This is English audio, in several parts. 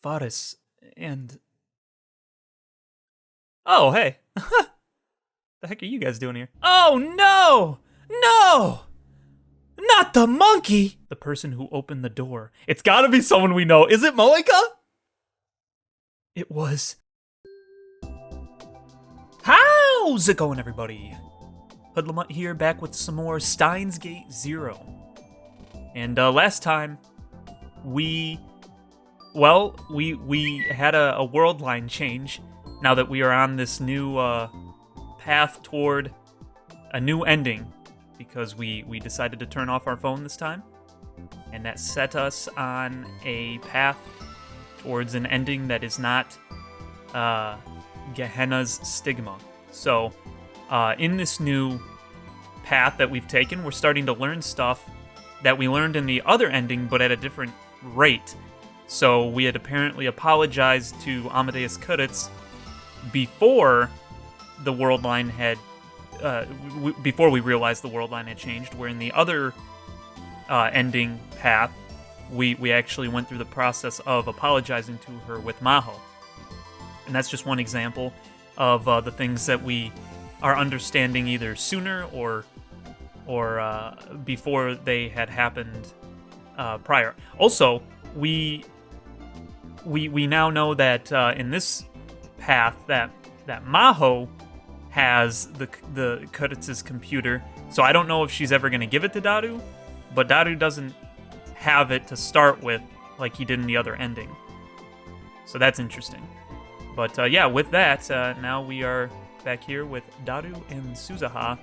Faris, and... Oh, hey. The heck are you guys doing here? Oh, no! No! Not the monkey! The person who opened the door. It's gotta be someone we know. Is it Moaka? It was. How's it going, everybody? HoodlaMutt here, back with some more Steins Gate 0. And last time, we had a world line change now that we are on this new path toward a new ending, because we decided to turn off our phone this time, and that set us on a path towards an ending that is not Gehenna's stigma. So in this new path that we've taken, we're starting to learn stuff that we learned in the other ending, but at a different rate. So we had apparently apologized to Amadeus Cudditz before the world line had, before we realized the world line had changed, where in the other ending path, we actually went through the process of apologizing to her with Maho. And that's just one example of the things that we are understanding either sooner or before they had happened prior. Also, we now know that in this path that Maho has the Cudditz's computer. So I don't know if she's ever going to give it to Daru, but Daru doesn't have it to start with like he did in the other ending. So that's interesting. But yeah, with that, now we are back here with Daru and Suzuha.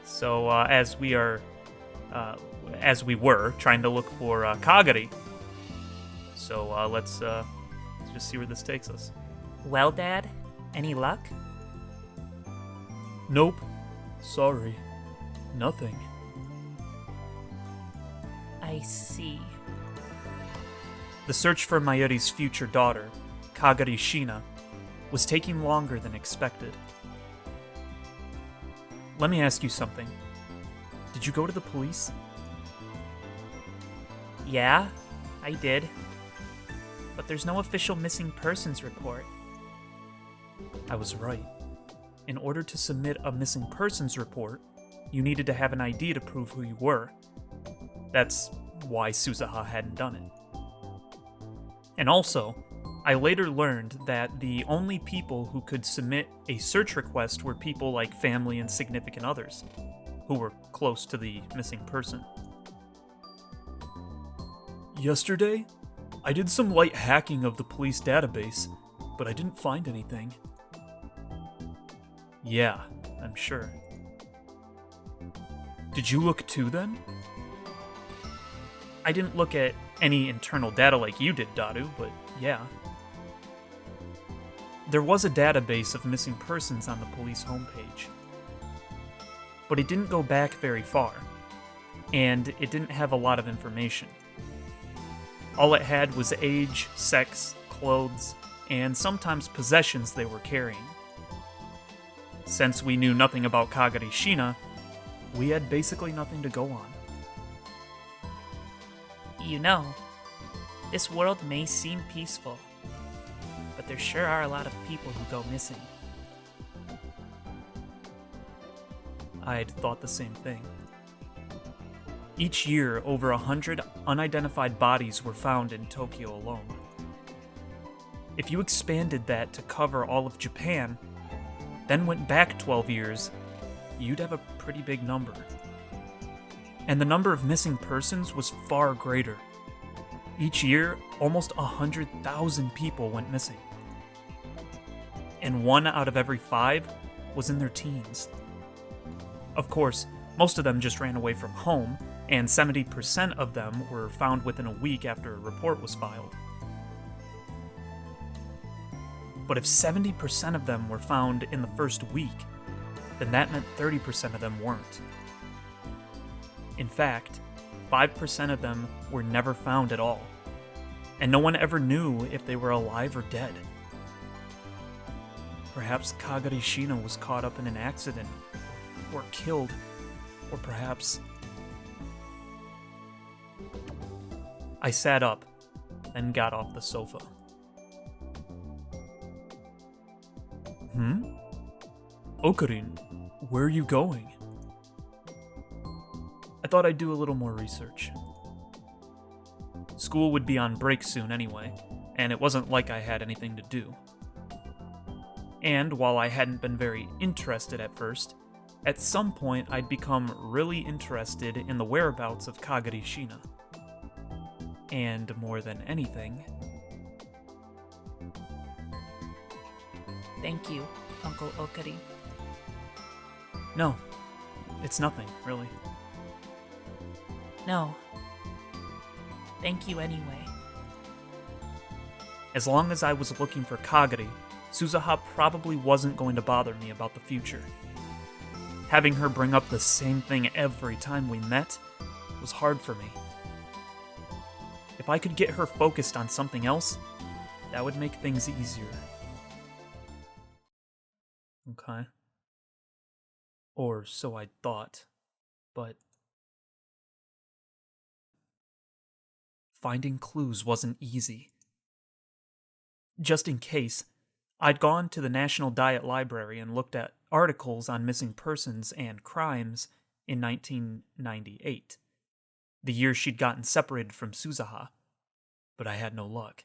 So as we were trying to look for Kagari. So let's just see where this takes us. Well, Dad, any luck? Nope. Sorry. Nothing. I see. The search for Mayuri's future daughter, Kagari Shina, was taking longer than expected. Let me ask you something. Did you go to the police? Yeah, I did. But there's no official missing persons report. I was right. In order to submit a missing persons report, you needed to have an ID to prove who you were. That's why Suzuha hadn't done it. And also, I later learned that the only people who could submit a search request were people like family and significant others, who were close to the missing person. Yesterday, I did some light hacking of the police database, but I didn't find anything. Yeah, I'm sure. Did you look too, then? I didn't look at any internal data like you did, Daru, but yeah. There was a database of missing persons on the police homepage. But it didn't go back very far, and it didn't have a lot of information. All it had was age, sex, clothes, and sometimes possessions they were carrying. Since we knew nothing about Kagari Shina, we had basically nothing to go on. You know, this world may seem peaceful, but there sure are a lot of people who go missing. I'd thought the same thing. Each year, over 100 unidentified bodies were found in Tokyo alone. If you expanded that to cover all of Japan, then went back 12 years, you'd have a pretty big number. And the number of missing persons was far greater. Each year, almost 100,000 people went missing. And 1 out of every 5 was in their teens. Of course, most of them just ran away from home, and 70% of them were found within a week after a report was filed. But if 70% of them were found in the first week, then that meant 30% of them weren't. In fact, 5% of them were never found at all, and no one ever knew if they were alive or dead. Perhaps Kagari Shina was caught up in an accident, or killed, or perhaps... I sat up, then got off the sofa. Okrin, where are you going? I thought I'd do a little more research. School would be on break soon anyway, and it wasn't like I had anything to do. And while I hadn't been very interested at first, at some point I'd become really interested in the whereabouts of Kagari Shina. And more than anything... Thank you, Uncle Okari. No, it's nothing, really. No. Thank you anyway. As long as I was looking for Kagari, Suzuha probably wasn't going to bother me about the future. Having her bring up the same thing every time we met was hard for me. If I could get her focused on something else, that would make things easier. Okay. Or so I thought, but... Finding clues wasn't easy. Just in case, I'd gone to the National Diet Library and looked at articles on missing persons and crimes in 1998, the year she'd gotten separated from Suzuha, but I had no luck.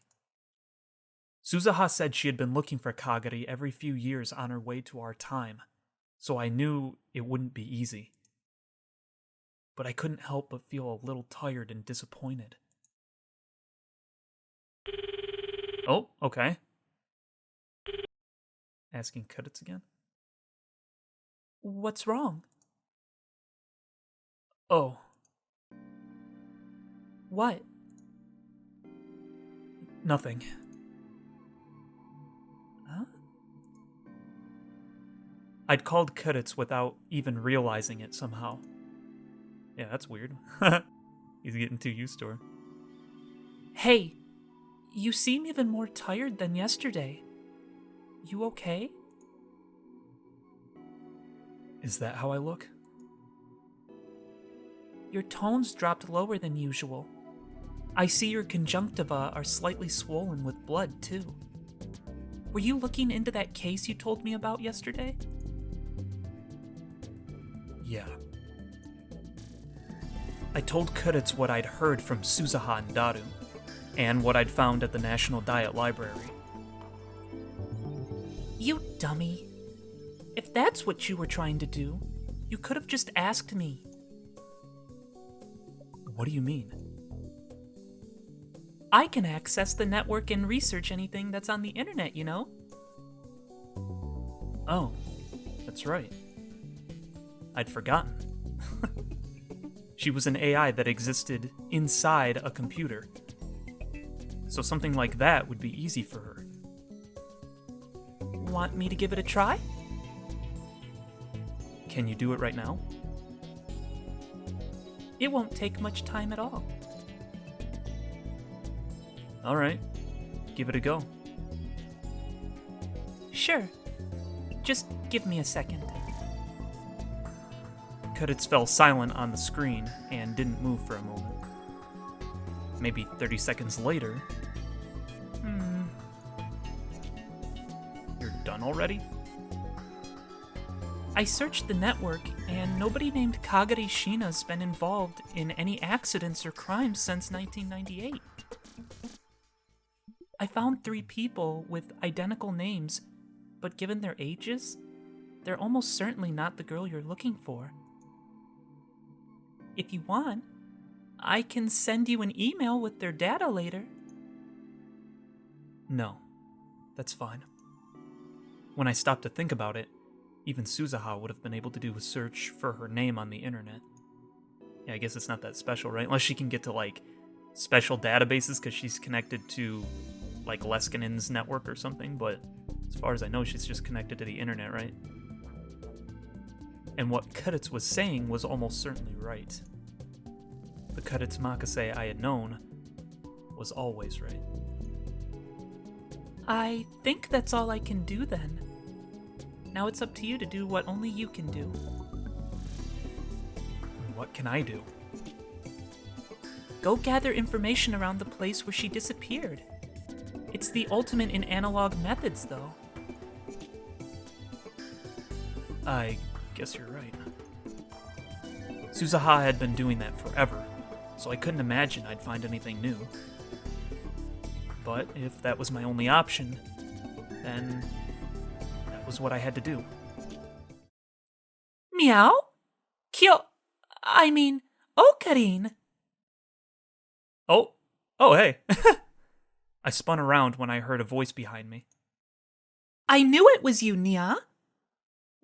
Suzuha said she had been looking for Kagari every few years on her way to our time, so I knew it wouldn't be easy. But I couldn't help but feel a little tired and disappointed. Oh, okay. Asking Cudditz again? What's wrong? Oh. What? Nothing. Huh? I'd called Cudditz without even realizing it somehow. Yeah, that's weird. He's getting too used to her. Hey, you seem even more tired than yesterday. You okay? Is that how I look? Your tones dropped lower than usual. I see your conjunctiva are slightly swollen with blood, too. Were you looking into that case you told me about yesterday? Yeah. I told Cudditz what I'd heard from Suzuha and Daru, and what I'd found at the National Diet Library. You dummy. If that's what you were trying to do, you could have just asked me. What do you mean? I can access the network and research anything that's on the internet, you know? Oh, that's right. I'd forgotten. She was an AI that existed inside a computer. So something like that would be easy for her. Want me to give it a try? Can you do it right now? It won't take much time at all. Alright, give it a go. Sure. Just give me a second. Cudditz fell silent on the screen and didn't move for a moment. Maybe 30 seconds later... You're done already? I searched the network, and nobody named Kagari Shina's been involved in any accidents or crimes since 1998. I found 3 people with identical names, but given their ages, they're almost certainly not the girl you're looking for. If you want, I can send you an email with their data later. No, that's fine. When I stopped to think about it, even Suzuha would have been able to do a search for her name on the internet. Yeah, I guess it's not that special, right? Unless she can get to, like, special databases because she's connected to, like, Leskinen's network or something, but as far as I know, she's just connected to the internet, right? And what Cudditz was saying was almost certainly right. The Cudditz Makase I had known was always right. I think that's all I can do then. Now it's up to you to do what only you can do. What can I do? Go gather information around the place where she disappeared. It's the ultimate in analog methods, though. I guess you're right. Suzuha had been doing that forever, so I couldn't imagine I'd find anything new. But if that was my only option, then that was what I had to do. Meow? Okrin. Oh, hey. I spun around when I heard a voice behind me. I knew it was you, Nia.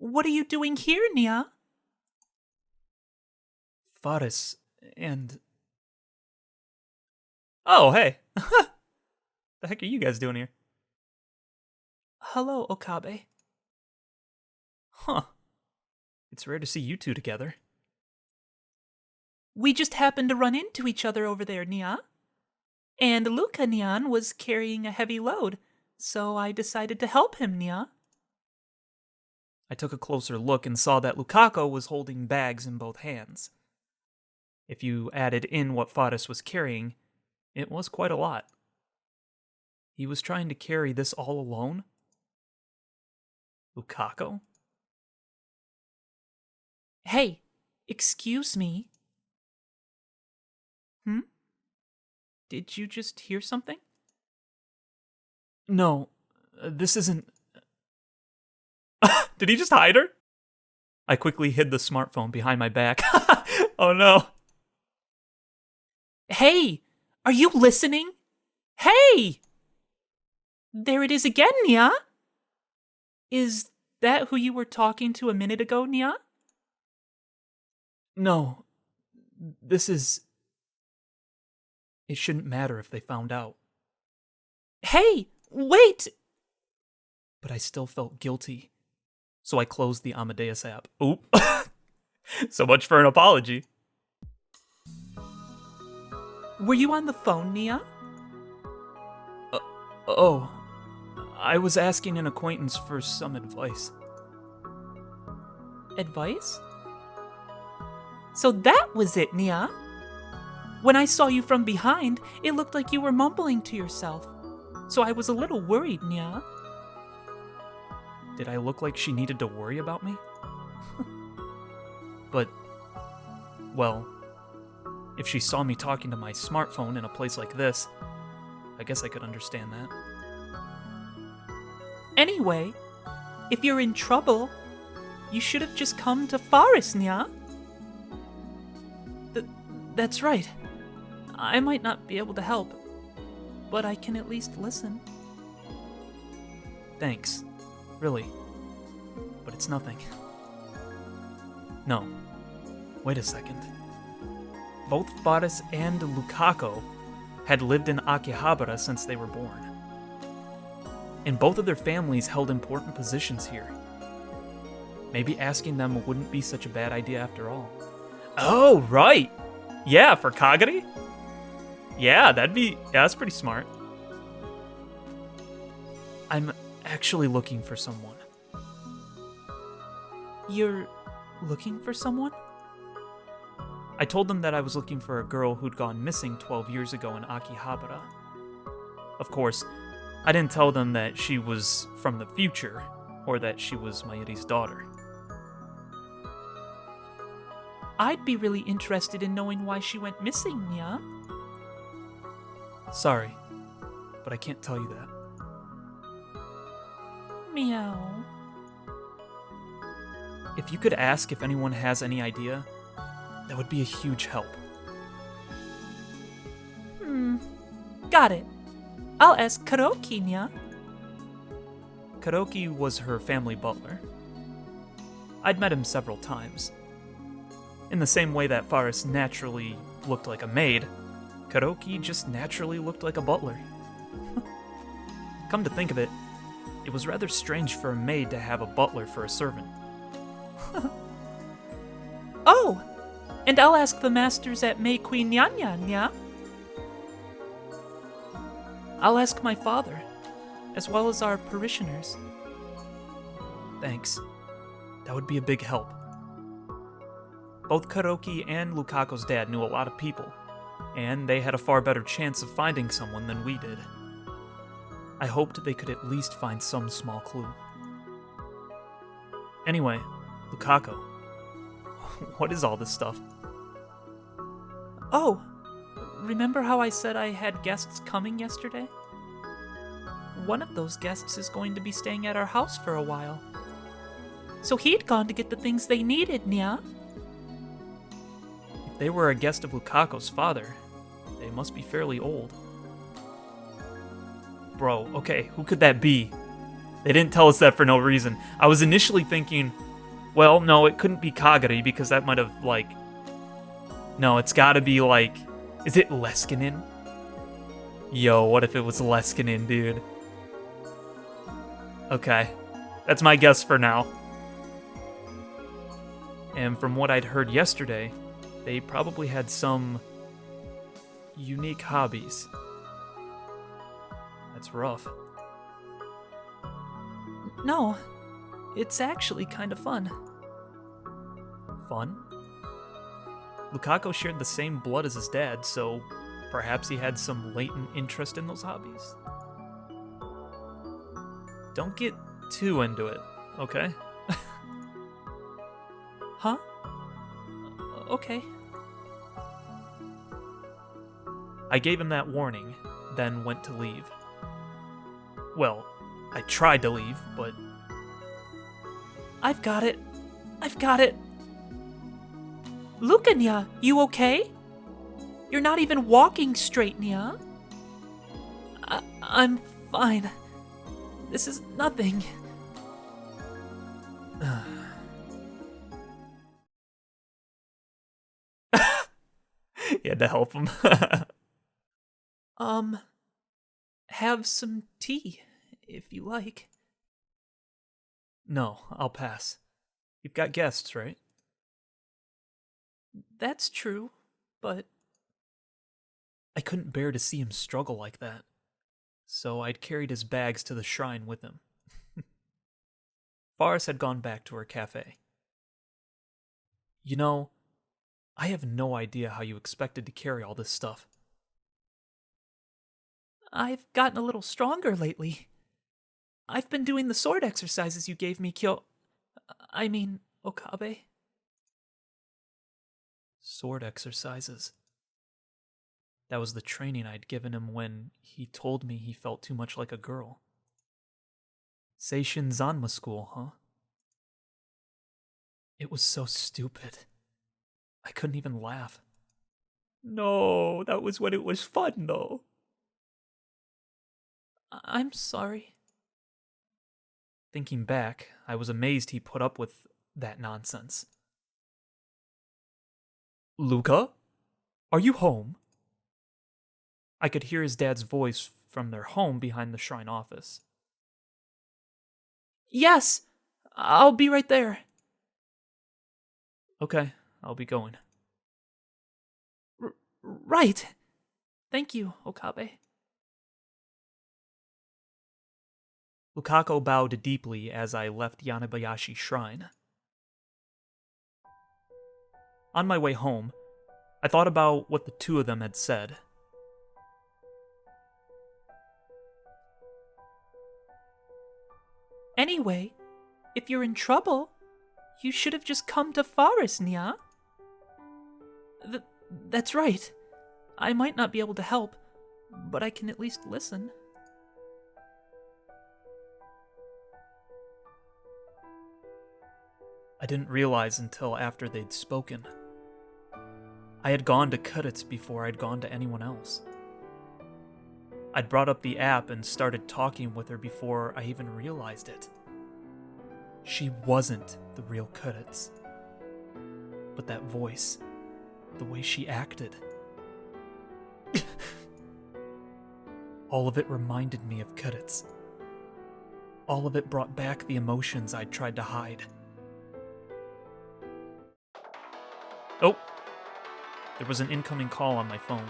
What are you doing here, Nia? Faris and... Oh, hey. The heck are you guys doing here? Hello, Okabe. Huh. It's rare to see you two together. We just happened to run into each other over there, Nia. And Lucania was carrying a heavy load, so I decided to help him, Nia. I took a closer look and saw that Lucania was holding bags in both hands. If you added in what Faris was carrying, it was quite a lot. He was trying to carry this all alone? Lucania? Hey, excuse me. Did you just hear something? No, this isn't... Did he just hide her? I quickly hid the smartphone behind my back. Oh no. Hey, are you listening? Hey! There it is again, Nia. Is that who you were talking to a minute ago, Nia? No, this is... It shouldn't matter if they found out. Hey, wait! But I still felt guilty, so I closed the Amadeus app. Oop. So much for an apology. Were you on the phone, Nia? Oh, I was asking an acquaintance for some advice. Advice? So that was it, Nia. When I saw you from behind, it looked like you were mumbling to yourself. So I was a little worried, Nia. Did I look like she needed to worry about me? But, well, if she saw me talking to my smartphone in a place like this, I guess I could understand that. Anyway, if you're in trouble, you should have just come to Forestnia. That's right. I might not be able to help, but I can at least listen. Thanks. Really. But it's nothing. No. Wait a second. Both Faris and Lucania had lived in Akihabara since they were born. And both of their families held important positions here. Maybe asking them wouldn't be such a bad idea after all. Oh, right! Yeah, for Kagari? Yeah, that's pretty smart. I'm actually looking for someone. You're looking for someone? I told them that I was looking for a girl who'd gone missing 12 years ago in Akihabara. Of course, I didn't tell them that she was from the future, or that she was Mayuri's daughter. I'd be really interested in knowing why she went missing, Nia. Sorry, but I can't tell you that. Meow. If you could ask if anyone has any idea, that would be a huge help. Got it. I'll ask Karoki, Nia. Karoki was her family butler. I'd met him several times. In the same way that Faris naturally looked like a maid, Karoki just naturally looked like a butler. Come to think of it, it was rather strange for a maid to have a butler for a servant. Oh, and I'll ask the masters at Mei Queen Nyanya, Nia. I'll ask my father, as well as our parishioners. Thanks. That would be a big help. Both Karoki and Lukako's dad knew a lot of people, and they had a far better chance of finding someone than we did. I hoped they could at least find some small clue. Anyway, Lukaku, what is all this stuff? Oh, remember how I said I had guests coming yesterday? One of those guests is going to be staying at our house for a while. So he'd gone to get the things they needed, Nya. If they were a guest of Lukaku's father, they must be fairly old. Bro, okay, who could that be? They didn't tell us that for no reason. I was initially thinking, well, no, it couldn't be Kagari because that might have, like... No, it's gotta be, like... Is it Leskinen? Yo, what if it was Leskinen, dude? Okay, that's my guess for now. And from what I'd heard yesterday, they probably had some unique hobbies. That's rough. No, it's actually kind of fun. Fun? Lukaku shared the same blood as his dad, so perhaps he had some latent interest in those hobbies? Don't get too into it, okay? Huh? Okay. I gave him that warning, then went to leave. Well, I tried to leave, but... I've got it. I've got it. Lucania, you okay? You're not even walking straight, Nya. I'm fine. This is nothing. You had to help him. Have some tea, if you like. No, I'll pass. You've got guests, right? That's true, but... I couldn't bear to see him struggle like that, so I'd carried his bags to the shrine with him. Faris had gone back to her cafe. You know, I have no idea how you expected to carry all this stuff. I've gotten a little stronger lately. I've been doing the sword exercises you gave me, Okabe. Sword exercises. That was the training I'd given him when he told me he felt too much like a girl. Seishin Zanma school, huh? It was so stupid. I couldn't even laugh. No, that was when it was fun, though. I'm sorry. Thinking back, I was amazed he put up with that nonsense. Luca? Are you home? I could hear his dad's voice from their home behind the shrine office. Yes! I'll be right there. Okay, I'll be going. Right. Thank you, Okabe. Lukaku bowed deeply as I left Yanabayashi Shrine. On my way home, I thought about what the two of them had said. Anyway, if you're in trouble, you should have just come to Forestnia. That's right. I might not be able to help, but I can at least listen. I didn't realize until after they'd spoken. I had gone to Cudditz before I'd gone to anyone else. I'd brought up the app and started talking with her before I even realized it. She wasn't the real Cudditz. But that voice, the way she acted. All of it reminded me of Cudditz. All of it brought back the emotions I'd tried to hide. Oh, there was an incoming call on my phone.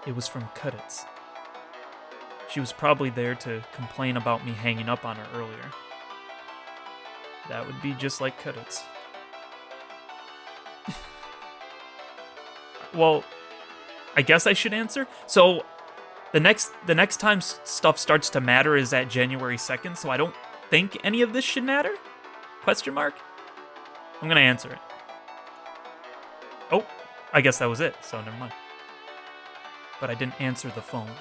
It was from Cudditz. She was probably there to complain about me hanging up on her earlier. That would be just like Cudditz. Well, I guess I should answer. So, the next time stuff starts to matter is at January 2nd, so I don't think any of this should matter. Question mark? I'm gonna answer it. Oh, I guess that was it, so never mind. But I didn't answer the phone.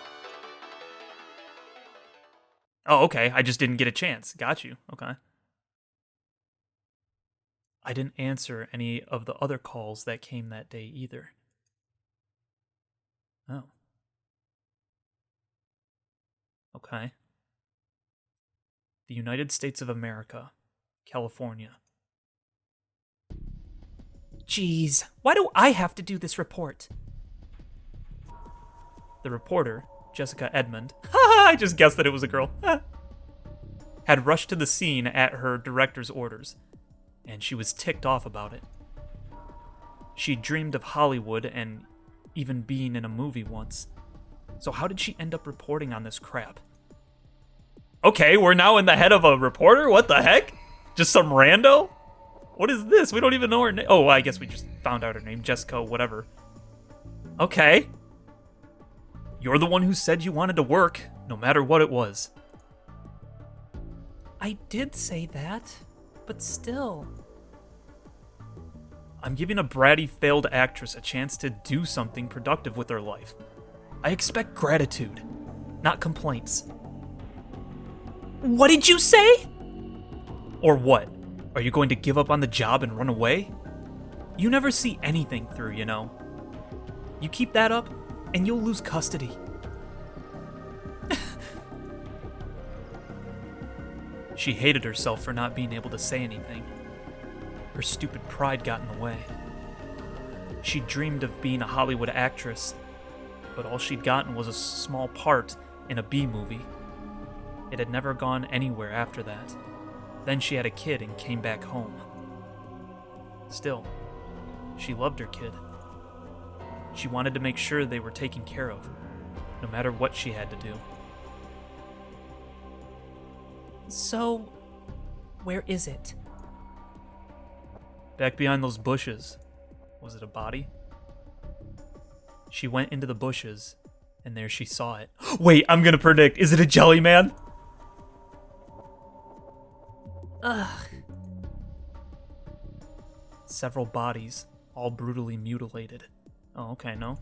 Oh, okay, I just didn't get a chance. Got you, okay. I didn't answer any of the other calls that came that day either. Oh. Okay. The United States of America, California. Jeez, why do I have to do this report? The reporter, Jessica Edmond, I just guessed that it was a girl, had rushed to the scene at her director's orders, and she was ticked off about it. She dreamed of Hollywood and even being in a movie once. So how did she end up reporting on this crap? Okay, we're now in the head of a reporter? What the heck? Just some rando? What is this? We don't even know her name. Oh, I guess we just found out her name. Jessica, whatever. Okay. You're the one who said you wanted to work, no matter what it was. I did say that, but still. I'm giving a bratty failed actress a chance to do something productive with her life. I expect gratitude, not complaints. What did you say? Or what? Are you going to give up on the job and run away? You never see anything through, you know. You keep that up, and you'll lose custody. She hated herself for not being able to say anything. Her stupid pride got in the way. She dreamed of being a Hollywood actress, but all she'd gotten was a small part in a B movie. It had never gone anywhere after that. Then she had a kid and came back home. Still, she loved her kid. She wanted to make sure they were taken care of, no matter what she had to do. So, where is it? Back behind those bushes. Was it a body? She went into the bushes, and there she saw it. Wait, I'm gonna predict. Is it a jelly man? Ugh. Several bodies, all brutally mutilated. Oh, okay, no.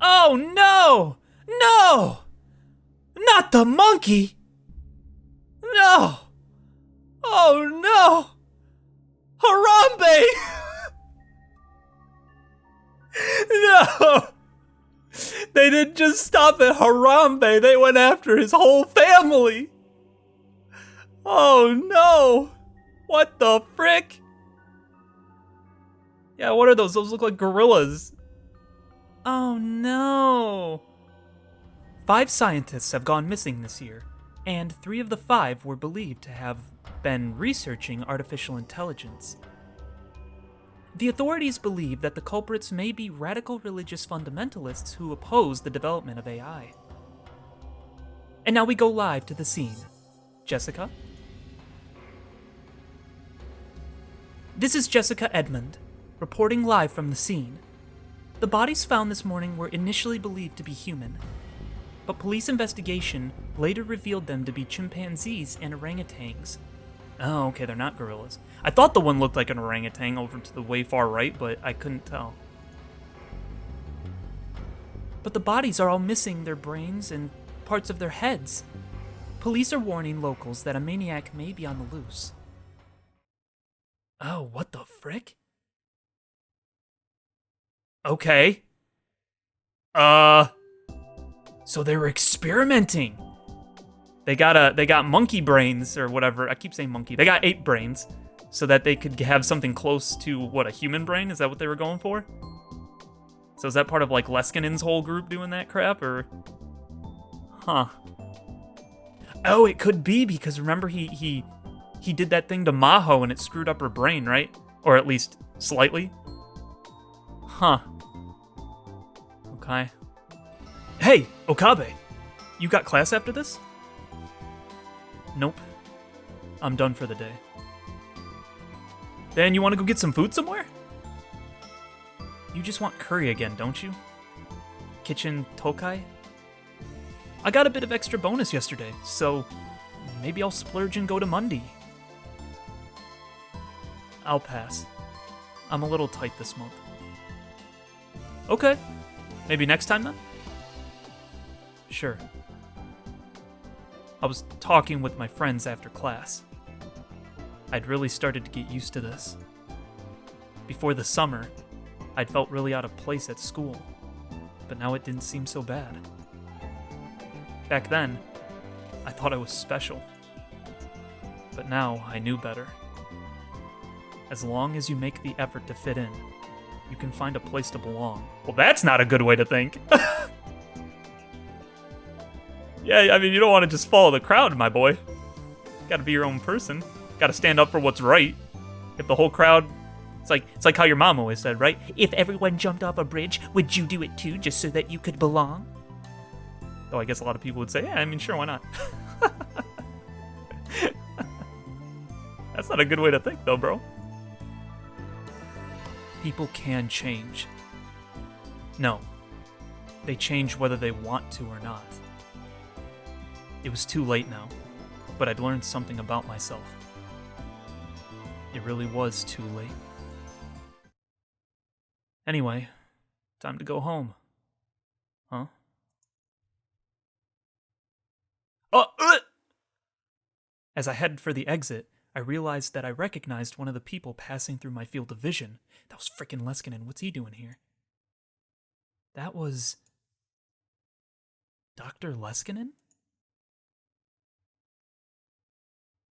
Oh no! No! Not the monkey! No! Oh no! Harambe! No! They didn't just stop at Harambe, they went after his whole family! Oh no! What the frick? Yeah, what are those? Those look like gorillas. Oh no! 5 scientists have gone missing this year, and 3 of the 5 were believed to have been researching artificial intelligence. The authorities believe that the culprits may be radical religious fundamentalists who oppose the development of AI. And now we go live to the scene. Jessica? This is Jessica Edmond, reporting live from the scene. The bodies found this morning were initially believed to be human, but police investigation later revealed them to be chimpanzees and orangutans. Oh, okay, they're not gorillas. I thought the one looked like an orangutan over to the way far right, but I couldn't tell. But the bodies are all missing their brains and parts of their heads. Police are warning locals that a maniac may be on the loose. Oh, what the frick? Okay. So they were experimenting. They got monkey brains or whatever. I keep saying monkey. They got ape brains so that they could have something close to what, a human brain? Is that what they were going for? So is that part of like Leskinen's whole group doing that crap, or? Huh. Oh, it could be because remember he did that thing to Maho and it screwed up her brain, right? Or at least slightly. Huh. Okay. Hey, Okabe, you got class after this? Nope. I'm done for the day. Then you want to go get some food somewhere? You just want curry again, don't you? Kitchen Tokai? I got a bit of extra bonus yesterday, so Maybe I'll splurge and go to Monday. I'll pass. I'm a little tight this month. Okay. Maybe next time then? Sure. I was talking with my friends after class. I'd really started to get used to this. Before the summer, I'd felt really out of place at school, but now it didn't seem so bad. Back then, I thought I was special, but now I knew better. As long as you make the effort to fit in, you can find a place to belong. Well, that's not a good way to think. Yeah, I mean, you don't want to just follow the crowd, my boy. You gotta be your own person. Gotta stand up for what's right. If the whole crowd... It's like how your mom always said, right? If everyone jumped off a bridge, would you do it too, just so that you could belong? Though I guess a lot of people would say, yeah, I mean, sure, why not? That's not a good way to think, though, bro. People can change. No. They change whether they want to or not. It was too late now, but I'd learned something about myself. It really was too late. Anyway, time to go home. Huh? As I headed for the exit, I realized that I recognized one of the people passing through my field of vision. That was frickin' Leskinen. What's he doing here? That was... Dr. Leskinen?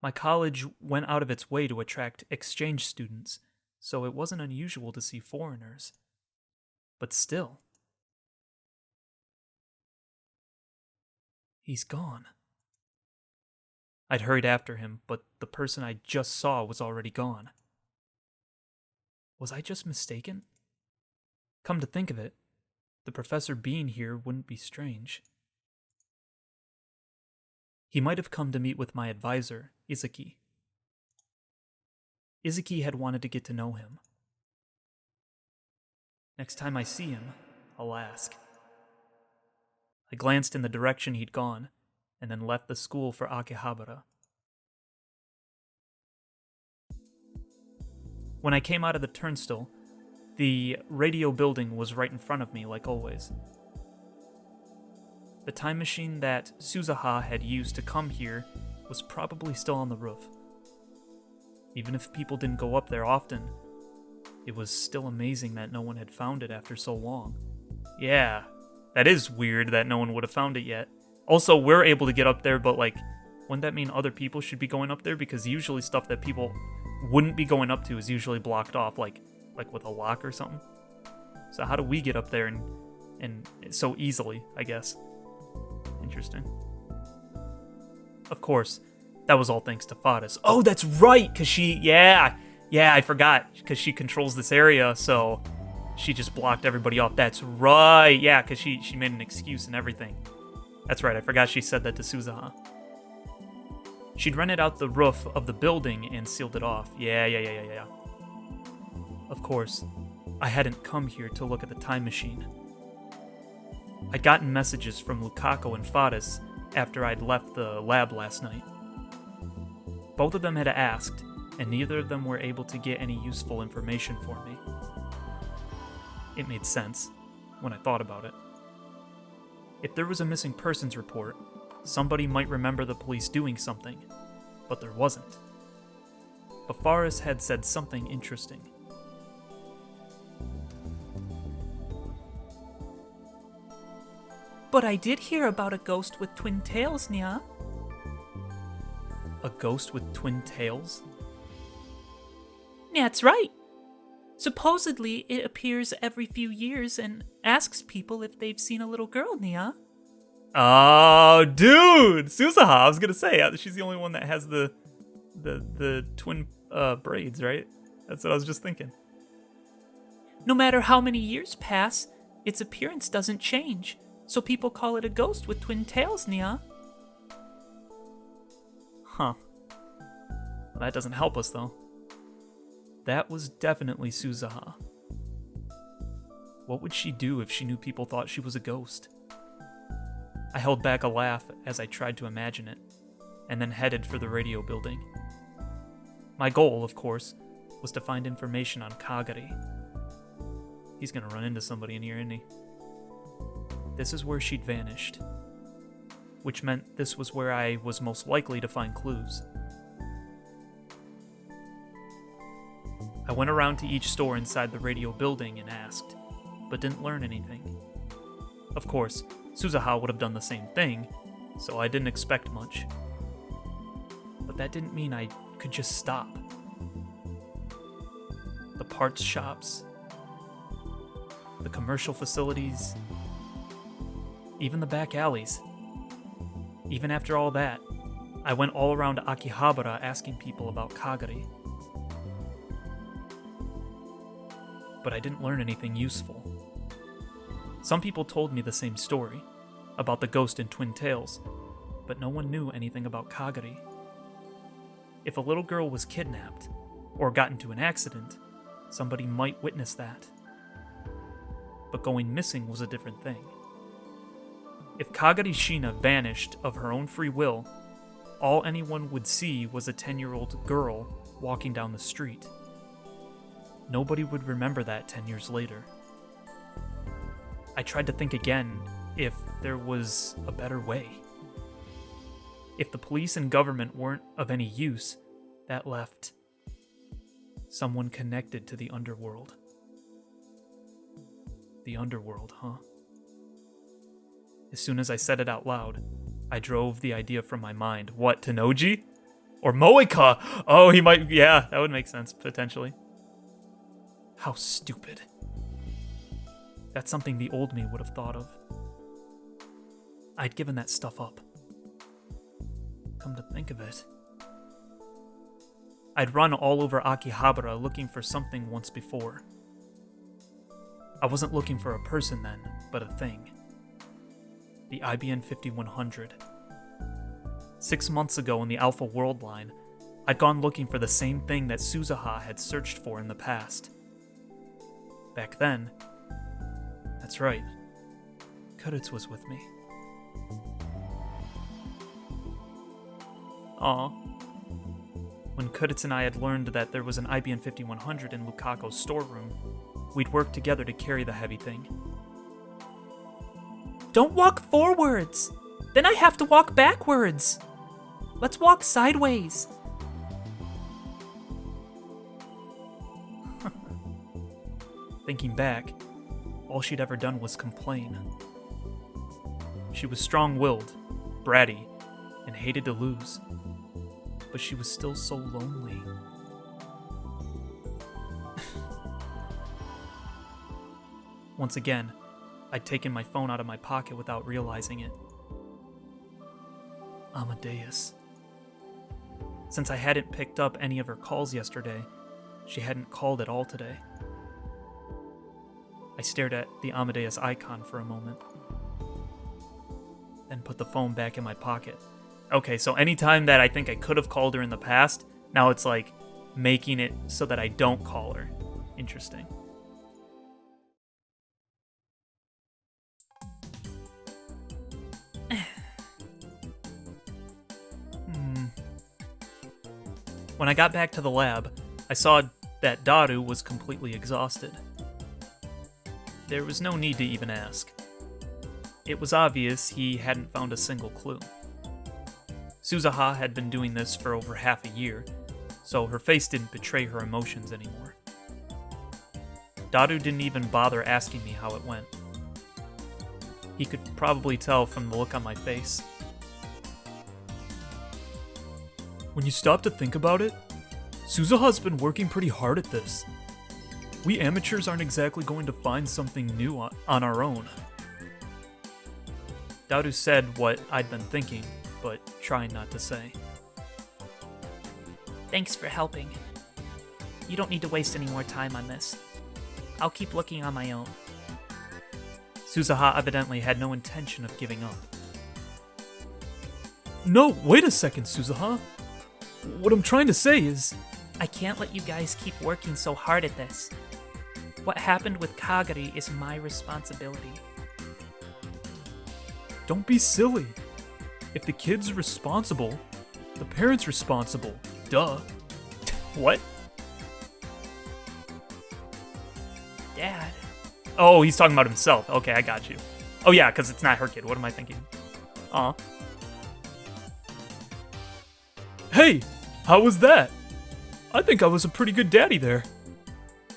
My college went out of its way to attract exchange students, so it wasn't unusual to see foreigners. But still... He's gone. I'd hurried after him, but the person I just saw was already gone. Was I just mistaken? Come to think of it, the professor being here wouldn't be strange. He might have come to meet with my advisor, Izuki. Izuki had wanted to get to know him. Next time I see him, I'll ask. I glanced in the direction he'd gone, and then left the school for Akihabara. When I came out of the turnstile, the radio building was right in front of me, like always. The time machine that Suzuha had used to come here was probably still on the roof. Even if people didn't go up there often, it was still amazing that no one had found it after so long. Yeah, that is weird that no one would have found it yet. Also, we're able to get up there, but wouldn't that mean other people should be going up there? Because usually stuff that people wouldn't be going up to is usually blocked off, like with a lock or something. So how do we get up there and so easily, I guess? Interesting. Of course, that was all thanks to Faris. Oh, that's right, because yeah, I forgot, because she controls this area, so she just blocked everybody off. That's right, yeah, because she made an excuse and everything. That's right, I forgot she said that to Suzuha. She'd rented out the roof of the building and sealed it off. Yeah. Of course, I hadn't come here to look at the time machine. I'd gotten messages from Lukaku and Faris after I'd left the lab last night. Both of them had asked, and neither of them were able to get any useful information for me. It made sense, when I thought about it. If there was a missing persons report, somebody might remember the police doing something, but there wasn't. But Faris had said something interesting. But I did hear about a ghost with twin tails, Nya. A ghost with twin tails? That's right. Supposedly, it appears every few years and asks people if they've seen a little girl, Nya. Oh, dude! Suzuha, I was gonna say, she's the only one that has the twin braids, right? That's what I was just thinking. No matter how many years pass, its appearance doesn't change, so people call it a ghost with twin tails, Nya. Huh. Well, that doesn't help us, though. That was definitely Suzuha. What would she do if she knew people thought she was a ghost? I held back a laugh as I tried to imagine it. and then headed for the radio building. My goal, of course, was to find information on Kagari. He's gonna run into somebody in here, isn't he? This is where she'd vanished, which meant this was where I was most likely to find clues. I went around to each store inside the radio building and asked, but didn't learn anything. Of course, Suzuha would have done the same thing, so I didn't expect much. But that didn't mean I could just stop. The parts shops, the commercial facilities, even the back alleys. Even after all that, I went all around Akihabara asking people about Kagari. But I didn't learn anything useful. Some people told me the same story, about the ghost in Twin Tails, but no one knew anything about Kagari. If a little girl was kidnapped, or got into an accident, somebody might witness that. But going missing was a different thing. If Kagari Shina vanished of her own free will, all anyone would see was a 10-year-old girl walking down the street. Nobody would remember that 10 years later. I tried to think again if there was a better way. If the police and government weren't of any use, that left someone connected to the underworld. The underworld, huh? As soon as I said it out loud, I drove the idea from my mind. What, Tenoji? Or Moaka? Oh, he might, yeah, that would make sense, potentially. How stupid. That's something the old me would have thought of. I'd given that stuff up. Come to think of it. I'd run all over Akihabara looking for something once before. I wasn't looking for a person then, but a thing. The IBN 5100. 6 months ago in the Alpha World line, I'd gone looking for the same thing that Suzuha had searched for in the past. Back then, that's right, Cudditz was with me. Aw. When Cudditz and I had learned that there was an IBN 5100 in Lukako's storeroom, we'd worked together to carry the heavy thing. Don't walk forwards! Then I have to walk backwards! Let's walk sideways! Thinking back, all she'd ever done was complain. She was strong-willed, bratty, and hated to lose. But she was still so lonely. Once again, I'd taken my phone out of my pocket without realizing it. Amadeus. Since I hadn't picked up any of her calls yesterday, she hadn't called at all today. I stared at the Amadeus icon for a moment, then put the phone back in my pocket. Okay, so anytime that I think I could have called her in the past, now it's like making it so that I don't call her. Interesting. When I got back to the lab, I saw that Daru was completely exhausted. There was no need to even ask. It was obvious he hadn't found a single clue. Suzuha had been doing this for over half a year, so her face didn't betray her emotions anymore. Daru didn't even bother asking me how it went. He could probably tell from the look on my face. When you stop to think about it, Suzuha's been working pretty hard at this. We amateurs aren't exactly going to find something new on our own. Daru said what I'd been thinking, but trying not to say. Thanks for helping. You don't need to waste any more time on this. I'll keep looking on my own. Suzuha evidently had no intention of giving up. No, wait a second, Suzuha. What I'm trying to say is... I can't let you guys keep working so hard at this. What happened with Kagari is my responsibility. Don't be silly. If the kid's responsible, The parent's responsible. Duh. What? Dad. Oh, he's talking about himself. Okay, I got you. Oh yeah, because it's not her kid. What am I thinking? Aw. Hey, how was that? I think I was a pretty good daddy there.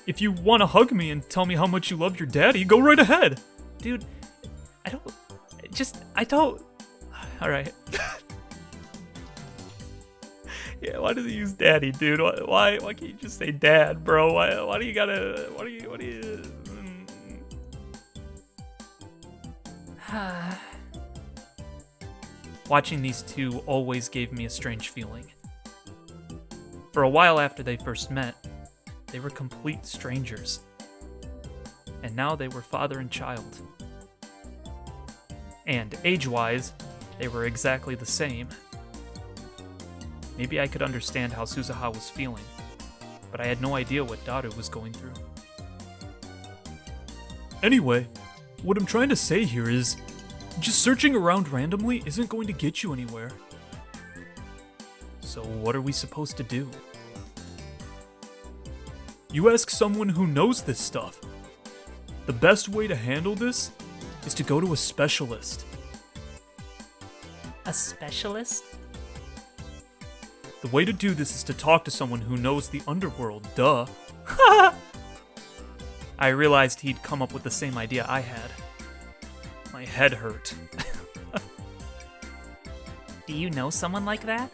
If you want to hug me and tell me how much you love your daddy, go right ahead. Dude, I don't... Alright. Yeah, why does he use daddy, dude? Why can't you just say dad, bro? Why do you gotta... What do you... Watching these two always gave me a strange feeling. For a while after they first met, they were complete strangers. And now they were father and child. And age-wise, they were exactly the same. Maybe I could understand how Suzuha was feeling, but I had no idea what Daru was going through. Anyway, what I'm trying to say here is, just searching around randomly isn't going to get you anywhere. So what are we supposed to do? You ask someone who knows this stuff. The best way to handle this is to go to a specialist. A specialist? The way to do this is to talk to someone who knows the underworld, duh. I realized he'd come up with the same idea I had. My head hurt. Do you know someone like that?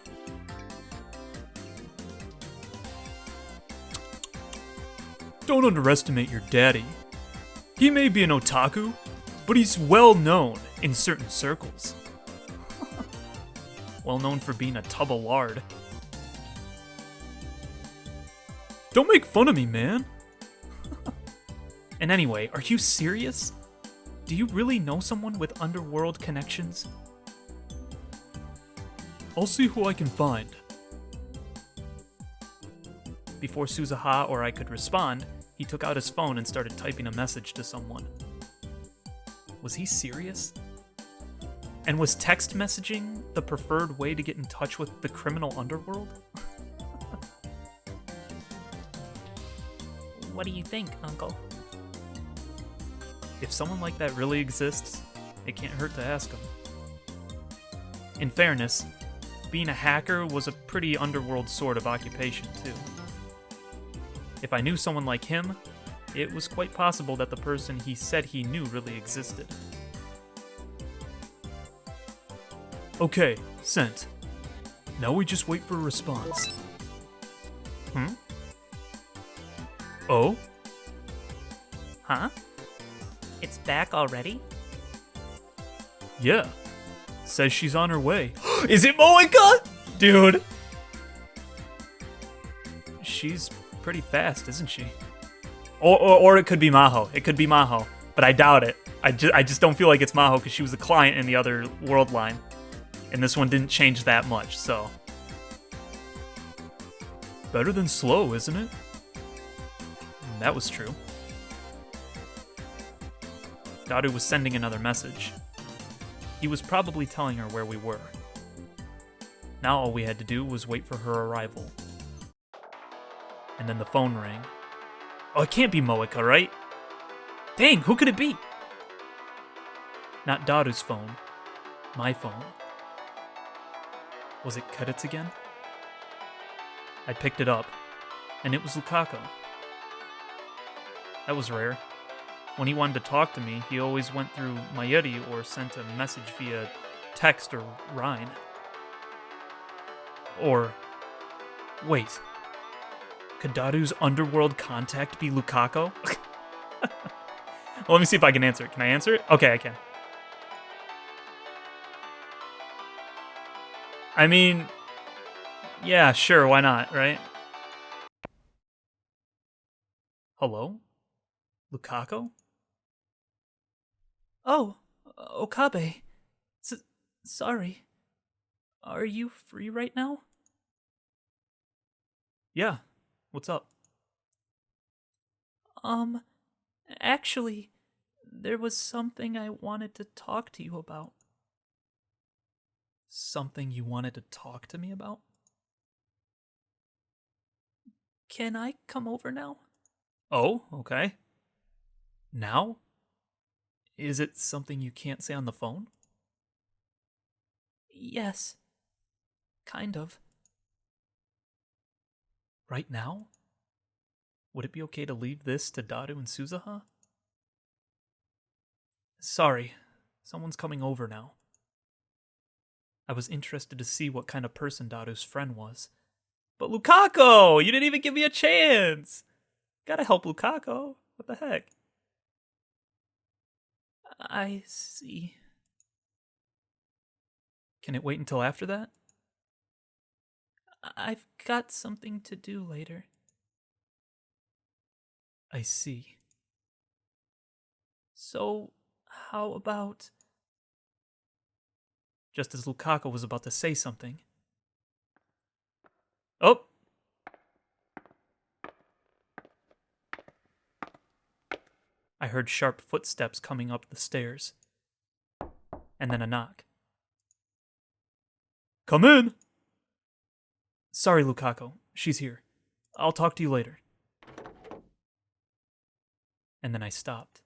Don't underestimate your daddy. He may be an otaku, but he's well known in certain circles. Well known for being a tub of lard. Don't make fun of me, man. And anyway, are you serious? Do you really know someone with underworld connections? I'll see who I can find. Before Suzuha or I could respond, he took out his phone and started typing a message to someone. Was he serious? And was text messaging the preferred way to get in touch with the criminal underworld? What do you think, Uncle? If someone like that really exists, it can't hurt to ask him. In fairness, being a hacker was a pretty underworld sort of occupation, too. If I knew someone like him, it was quite possible that the person he said he knew really existed. Okay, sent. Now we just wait for a response. Oh? Huh? It's back already? Yeah. Says she's on her way. Is it Moaka? Dude! She's pretty fast, isn't she? Or it could be Maho. It could be Maho, but I doubt it. I just don't feel like it's Maho because she was a client in the other world line. And this one didn't change that much, so. Better than slow, isn't it? That was true. Daru was sending another message. He was probably telling her where we were. Now all we had to do was wait for her arrival. And then the phone rang. Oh, it can't be Moaka, right? Dang, who could it be? Not Daru's phone. My phone. Was it Cudditz again? I picked it up, and it was Lucania. That was rare. When he wanted to talk to me, he always went through Mayuri or sent a message via text or Rhine. Or, wait, could Daru's underworld contact be Lucania? Well, let me see if I can answer it. Can I answer it? Okay, I can. I mean, yeah, sure, why not, right? Hello? Lucania? Oh, Okabe. Sorry. Are you free right now? Yeah, what's up? Actually, there was something I wanted to talk to you about. Something you wanted to talk to me about? Can I come over now? Oh, okay. Now? Is it something you can't say on the phone? Yes. Kind of. Right now? Would it be okay to leave this to Daru and Suzuha? Sorry, someone's coming over now. I was interested to see what kind of person Daru's friend was. But Lukaku! You didn't even give me a chance! Gotta help Lukaku. What the heck? I see. Can it wait until after that? I've got something to do later. I see. So, how about... Just as Lukaku was about to say something. Oh! I heard sharp footsteps coming up the stairs. And then a knock. Come in! Sorry, Lukaku. She's here. I'll talk to you later. And then I stopped.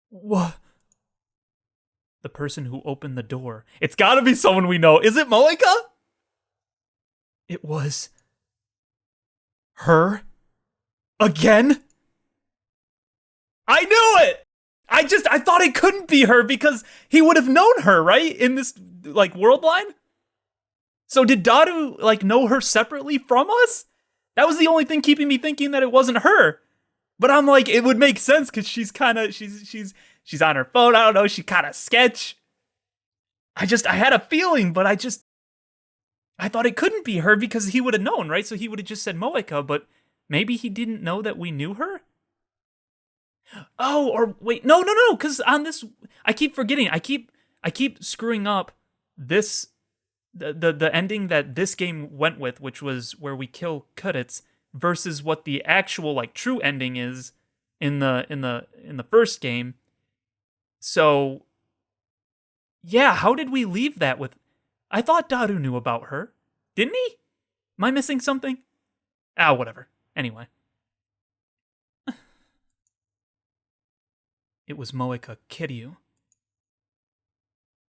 What? The person who opened the door. It's gotta be someone we know. Is it Moaka? It was... her? Again? I knew it! I thought it couldn't be her because he would have known her, right? In this, world line? So did Daru, know her separately from us? That was the only thing keeping me thinking that it wasn't her. But I'm like, it would make sense because she's kind of, she's on her phone. I don't know. She kind of sketch. I had a feeling, but I thought it couldn't be her because he would have known, right? So he would have just said Moaka, but maybe he didn't know that we knew her? Oh, or wait, no, because on this, I keep forgetting. I keep screwing up this, the ending that this game went with, which was where we kill Cudditz, versus what the actual true ending is in the first game. So yeah, how did we leave that with? I thought Daru knew about her, didn't he? Am I missing something? Whatever. Anyway, it was Moaka Kiryu.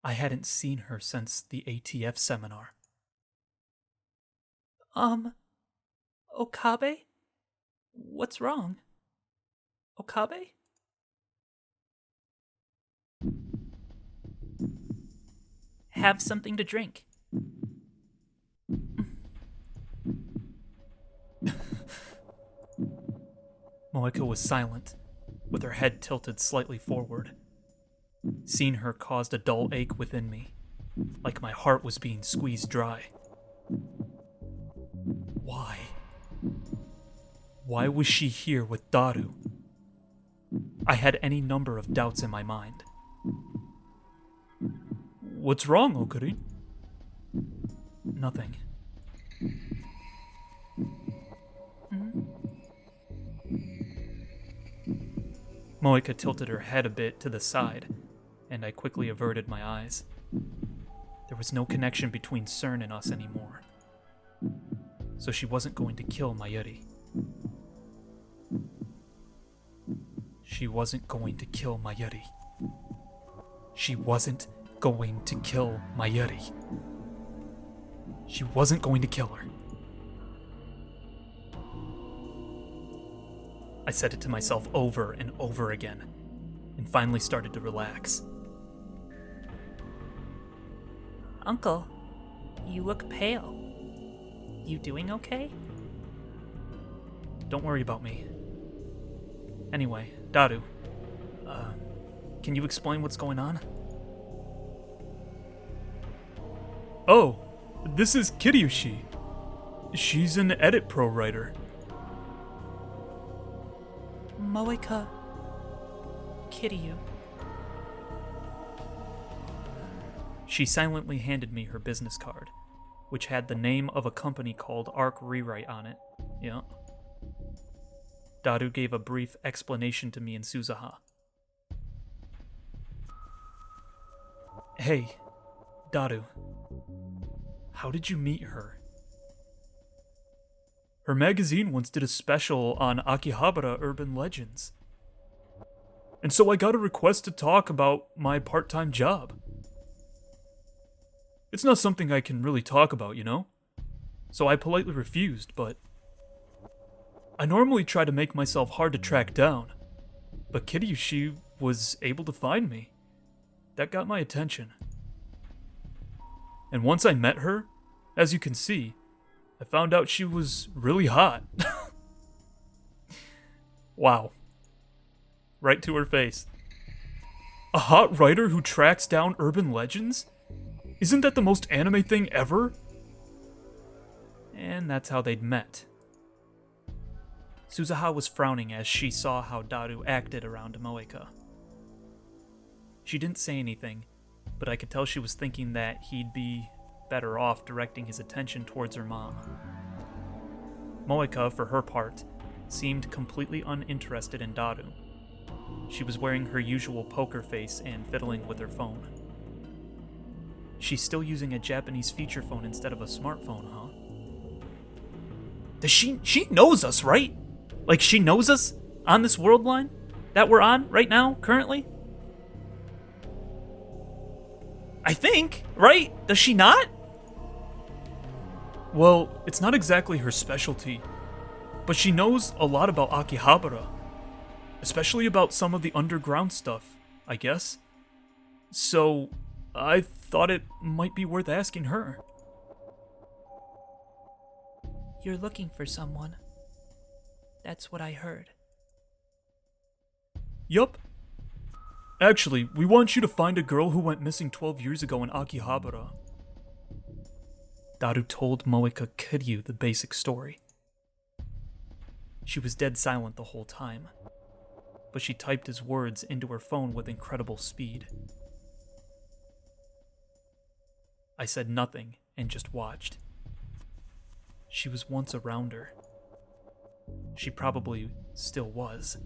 I hadn't seen her since the ATF seminar. Okabe? What's wrong? Okabe? Have something to drink. Moaka was silent, with her head tilted slightly forward. Seeing her caused a dull ache within me, like my heart was being squeezed dry. Why? Why was she here with Daru? I had any number of doubts in my mind. What's wrong, Okrin? Nothing. Moaka tilted her head a bit to the side, and I quickly averted my eyes. There was no connection between CERN and us anymore. So she wasn't going to kill Mayuri. She wasn't going to kill Mayuri. She wasn't going to kill Mayuri. She wasn't going to kill her. I said it to myself over and over again, and finally started to relax. Uncle, you look pale. You doing okay? Don't worry about me. Anyway, Daru, can you explain what's going on? Oh, this is Kiryushi. She's an edit pro writer. Moaka Kiryu. She silently handed me her business card, which had the name of a company called Arc Rewrite on it. Yeah. Daru gave a brief explanation to me and Suzuha. Hey, Daru, how did you meet her? Her magazine once did a special on Akihabara urban legends. And so I got a request to talk about my part-time job. It's not something I can really talk about, you know? So I politely refused, but I normally try to make myself hard to track down. But Kiryu, she was able to find me. That got my attention. And once I met her, as you can see, I found out she was really hot. Wow. Right to her face. A hot writer who tracks down urban legends? Isn't that the most anime thing ever? And that's how they'd met. Suzuha was frowning as she saw how Daru acted around Moaka. She didn't say anything, but I could tell she was thinking that he'd be better off directing his attention towards her mom. Moaka, for her part, seemed completely uninterested in Daru. She was wearing her usual poker face and fiddling with her phone. She's still using a Japanese feature phone instead of a smartphone, huh? Does she knows us, right? Like, she knows us on this world line that we're on right now, currently? I think, right? Does she not? Well, it's not exactly her specialty, but she knows a lot about Akihabara, especially about some of the underground stuff, I guess. So, I thought it might be worth asking her. You're looking for someone. That's what I heard. Yup. Actually, we want you to find a girl who went missing 12 years ago in Akihabara. Daru told Moaka Kiryu the basic story. She was dead silent the whole time, but she typed his words into her phone with incredible speed. I said nothing and just watched. She was once around her. She probably still was.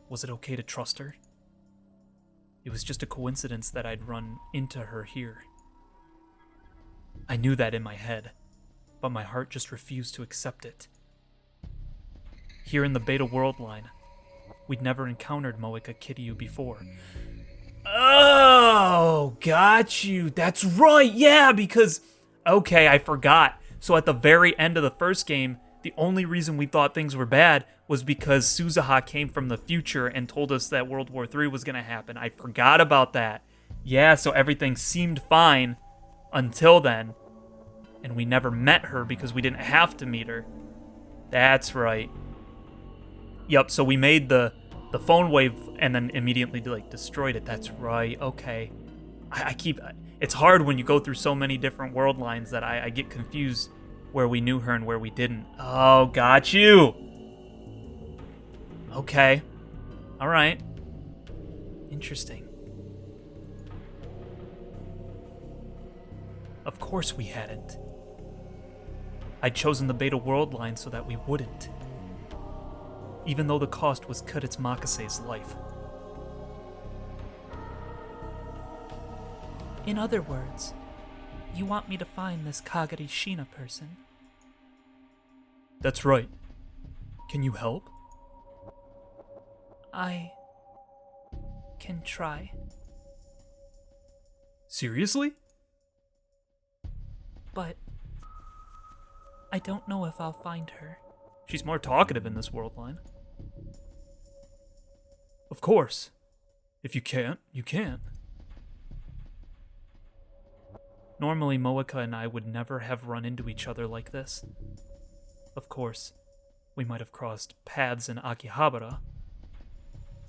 Was it okay to trust her? It was just a coincidence that I'd run into her here. I knew that in my head, but my heart just refused to accept it. Here in the Beta World line, we'd never encountered Moaka Kiryu before. Oh, got you. That's right, yeah, because... Okay, I forgot. So at the very end of the first game, the only reason we thought things were bad was because Suzuha came from the future and told us that World War III was going to happen. I forgot about that. Yeah, so everything seemed fine until then. And we never met her because we didn't have to meet her. That's right. Yup, so we made the phone wave and then immediately destroyed it. That's right, okay. I keep... It's hard when you go through so many different world lines that I get confused where we knew her and where we didn't. Oh, got you! Okay. Alright. Interesting. Of course we hadn't. I'd chosen the Beta World line so that we wouldn't. Even though the cost was Cudditz Makase's life. In other words, you want me to find this Kagari Shina person? That's right. Can you help? I can try. Seriously? But I don't know if I'll find her. She's more talkative in this world line. Of course. If you can't, you can't. Normally, Moaka and I would never have run into each other like this. Of course, we might have crossed paths in Akihabara.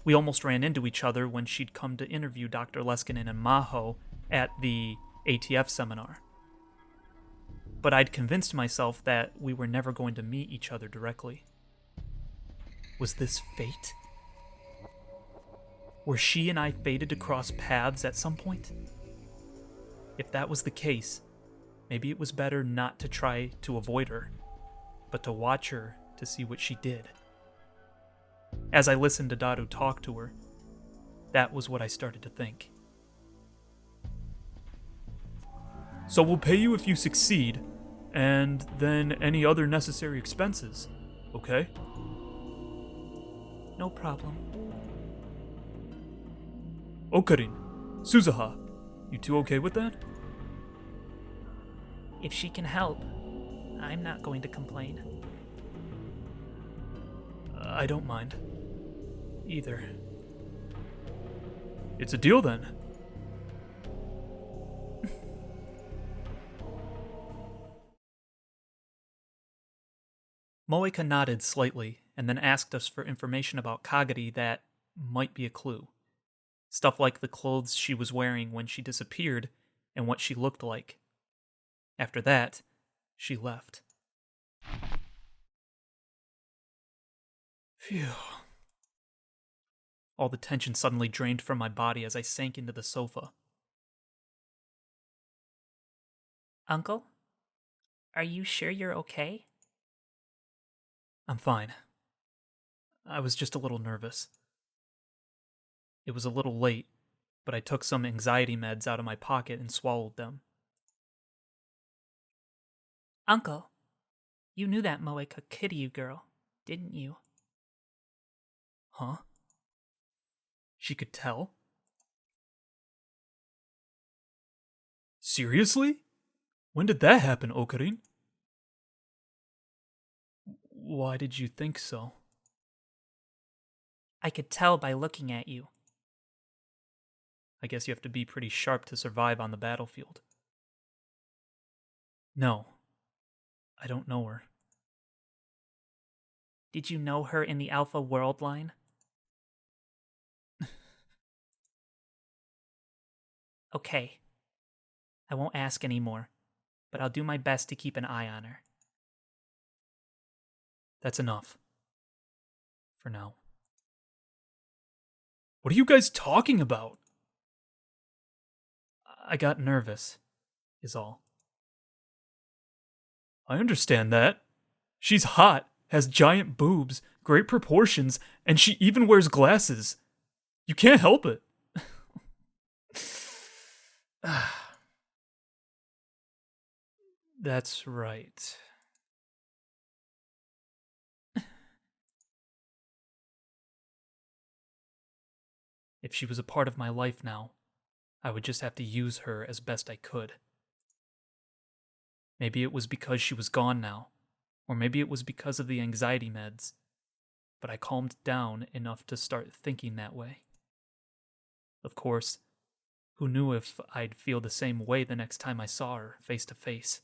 We almost ran into each other when she'd come to interview Dr. Leskinen and Maho at the ATF seminar. But I'd convinced myself that we were never going to meet each other directly. Was this fate? Were she and I fated to cross paths at some point? If that was the case, maybe it was better not to try to avoid her, but to watch her to see what she did. As I listened to Daru talk to her, that was what I started to think. So we'll pay you if you succeed, and then any other necessary expenses, okay? No problem. Okrin, Suzuha, you two okay with that? If she can help, I'm not going to complain. I don't mind. Either. It's a deal then. Moaka nodded slightly and then asked us for information about Kagari that might be a clue. Stuff like the clothes she was wearing when she disappeared and what she looked like. After that, she left. Phew. All the tension suddenly drained from my body as I sank into the sofa. Uncle? Are you sure you're okay? I'm fine. I was just a little nervous. It was a little late, but I took some anxiety meds out of my pocket and swallowed them. Uncle, you knew that Moaka Kitty girl, didn't you? Huh? She could tell? Seriously? When did that happen, Okrin? Why did you think so? I could tell by looking at you. I guess you have to be pretty sharp to survive on the battlefield. No, I don't know her. Did you know her in the Alpha World line? Okay. I won't ask anymore, but I'll do my best to keep an eye on her. That's enough. For now. What are you guys talking about? I got nervous, is all. I understand that. She's hot, has giant boobs, great proportions, and she even wears glasses. You can't help it. That's right. If she was a part of my life now, I would just have to use her as best I could. Maybe it was because she was gone now, or maybe it was because of the anxiety meds, but I calmed down enough to start thinking that way. Of course, who knew if I'd feel the same way the next time I saw her face to face?